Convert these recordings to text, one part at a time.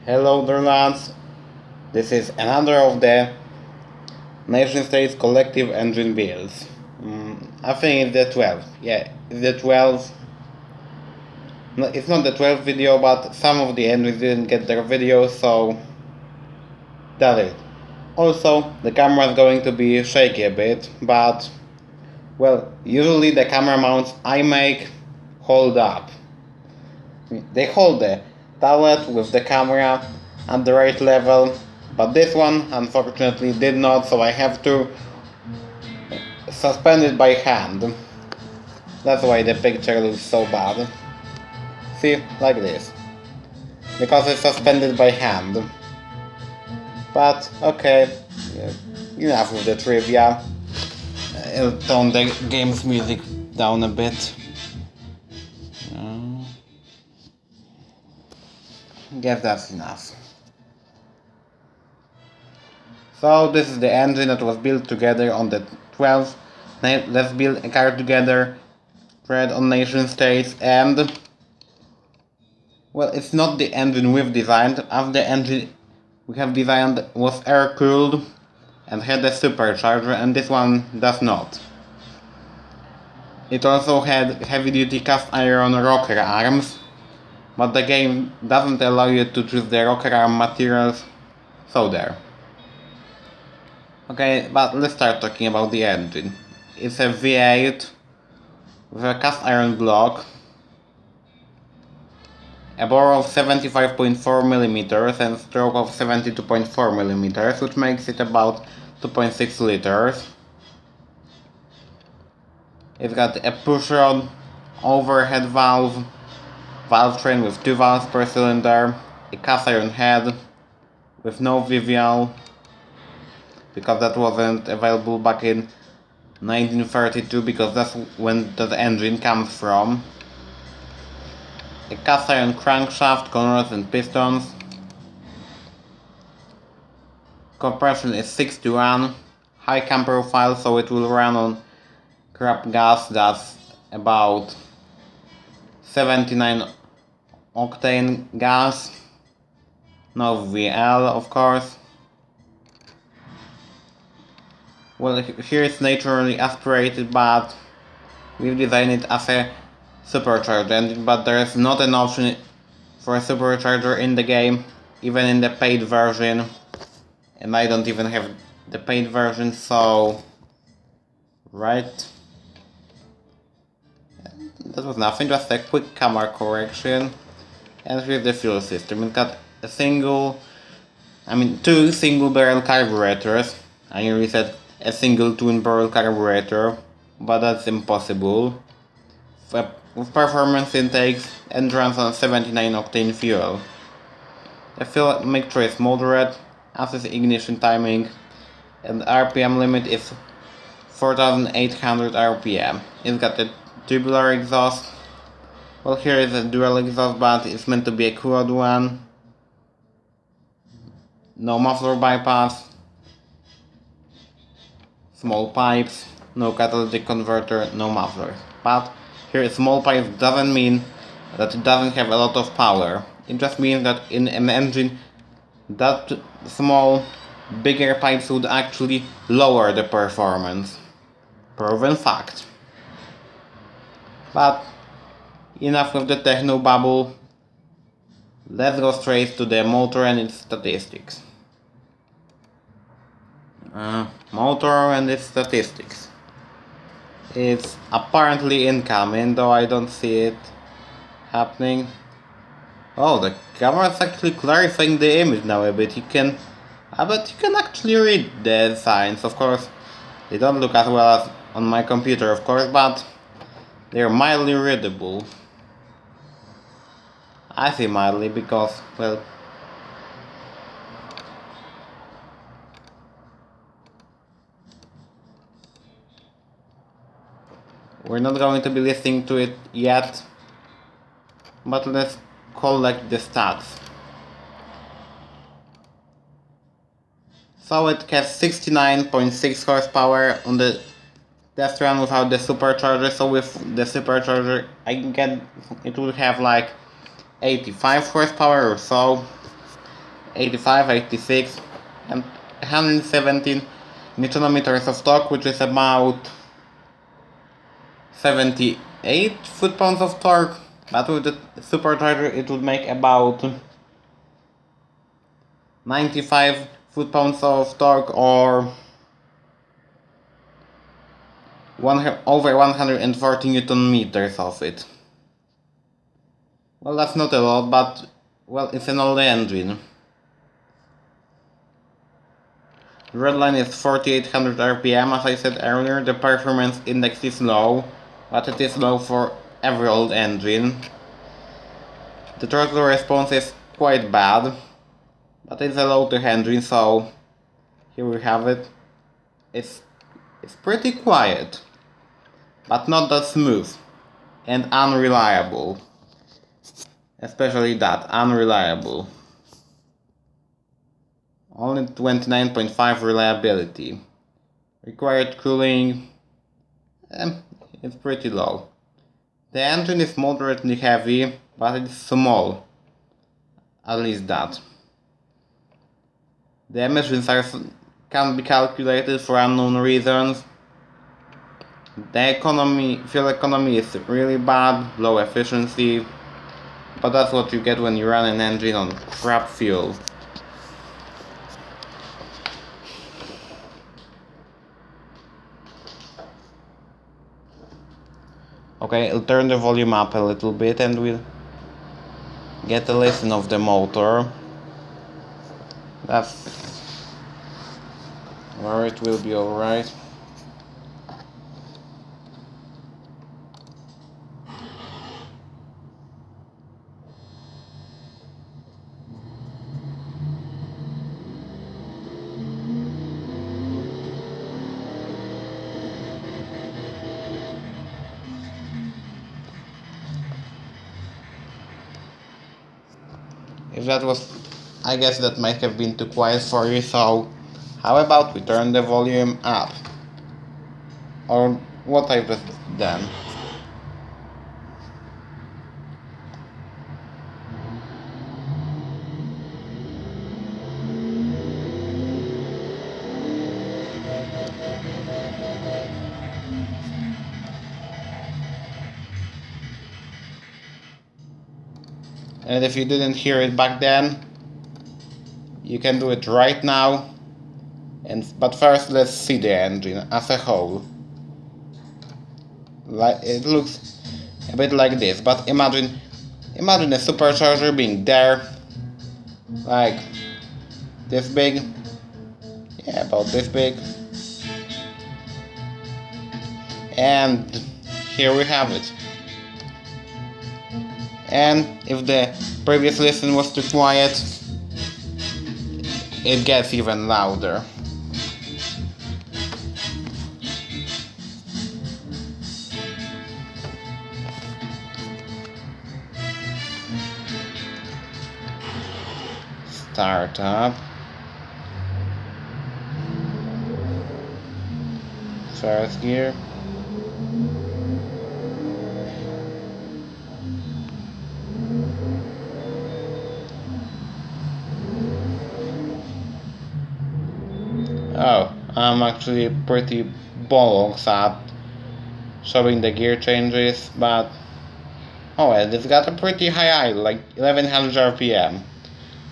Hello there lads, this is another of the NationStates collective engine builds. I think it's the 12th, yeah, it's the 12th. No, it's not the 12th video, but some of the engines didn't get their videos, so that's it. Also, the camera is going to be shaky a bit, but well, usually the camera mounts I make hold up. They hold the tablet with the camera at the right level, but this one unfortunately did not, so I have to suspend it by hand. That's why the picture looks so bad. See, like this. Because it's suspended by hand. But okay, enough with the trivia. I'll tone the game's music down a bit. Guess that's enough. So this is the engine that was built together on the 12th. Let's build a car together, thread on NationStates, and well, it's not the engine we've designed, as the engine we have designed was air-cooled and had a supercharger, and this one does not. It also had heavy-duty cast iron rocker arms, but the game doesn't allow you to choose the rocker arm materials, so there. Okay, but let's start talking about the engine. It's a V8 with a cast iron block, a bore of 75.4mm and stroke of 72.4mm, which makes it about 2.6 liters. It's got a pushrod, overhead valve train with 2 valves per cylinder, a cast iron head with no VVL, because that wasn't available back in 1932, because that's when the engine comes from. A cast iron crankshaft, corners and pistons. Compression is 6:1, high cam profile, so it will run on crap gas that's about 79 octane gas, no VL of course. Well, here it's naturally aspirated, but we've designed it as a supercharged engine, but there is not an option for a supercharger in the game, even in the paid version, and I don't even have the paid version, so right. That was nothing, just a quick camera correction. And here's the fuel system. It's got two single barrel carburetors. I nearly said a single twin barrel carburetor, but that's impossible. With performance intakes and runs on 79 octane fuel. The fuel mixture is moderate, as is ignition timing, and the RPM limit is 4800 RPM. It's got a tubular exhaust. Well, here is a dual exhaust, but it's meant to be a quad one. No muffler bypass. Small pipes, no catalytic converter, no mufflers. But here small pipes doesn't mean that it doesn't have a lot of power. It just means that in an engine that small, bigger pipes would actually lower the performance. Proven fact. But enough with the techno bubble. Let's go straight to the motor and its statistics. Motor and its statistics. It's apparently incoming, though I don't see it happening. Oh, the camera is actually clarifying the image now a bit. I bet you can actually read the signs. Of course, they don't look as well as on my computer, of course, but they're mildly readable. I say mildly because, well, we're not going to be listening to it yet, but let's collect the stats. So it has 69.6 horsepower on the test run without the supercharger, so with the supercharger it would have like 85 horsepower or so. 85, 86 and 117 Newton meters of torque, which is about 78 foot-pounds of torque, but with the supercharger it would make about 95 foot-pounds of torque, or over 140 Newton meters of it. Well, that's not a lot, but well, it's an old engine. The red line is 4800 RPM, as I said earlier. The performance index is low, but it is low for every old engine. The throttle response is quite bad, but it's a low-tech engine, so here we have it. It's pretty quiet, but not that smooth and unreliable. Especially that, unreliable. Only 29.5 reliability. Required cooling, it's pretty low. The engine is moderately heavy, but it's small. At least that. The emissions can be calculated for unknown reasons. The fuel economy is really bad, low efficiency, but that's what you get when you run an engine on crap fuel. Okay, I'll turn the volume up a little bit and we'll get a listen of the motor. That's where it will be alright. If that was, I guess that might have been too quiet for you, so how about we turn the volume up? Or what I've just done. And if you didn't hear it back then, you can do it right now. But first, let's see the engine as a whole. It looks a bit like this, but imagine a supercharger being there, like this big. Yeah, about this big. And here we have it. And if the previous listen was too quiet, it gets even louder. Start up. First gear. Oh, I'm actually pretty bollocks at showing the gear changes, but oh well, it's got a pretty high idle, like 1100 RPM.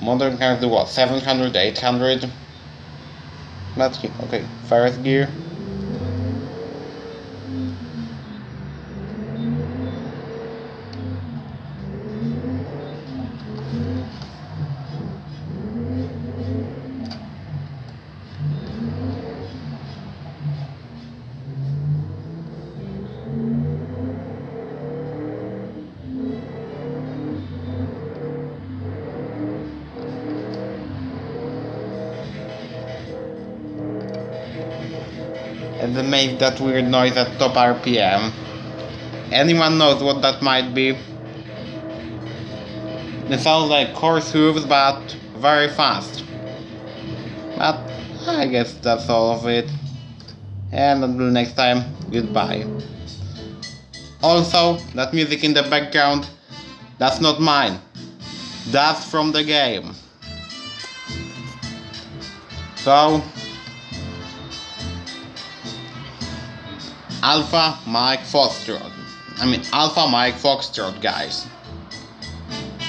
Modern cars do what, 700, 800? But okay, first gear. And it makes that weird noise at top RPM. Anyone knows what that might be? It sounds like horse hooves, but very fast. But I guess that's all of it. And until next time, goodbye. Also, that music in the background, that's not mine. That's from the game. So Alpha Mike Foxtrot. Alpha Mike Foxtrot, guys.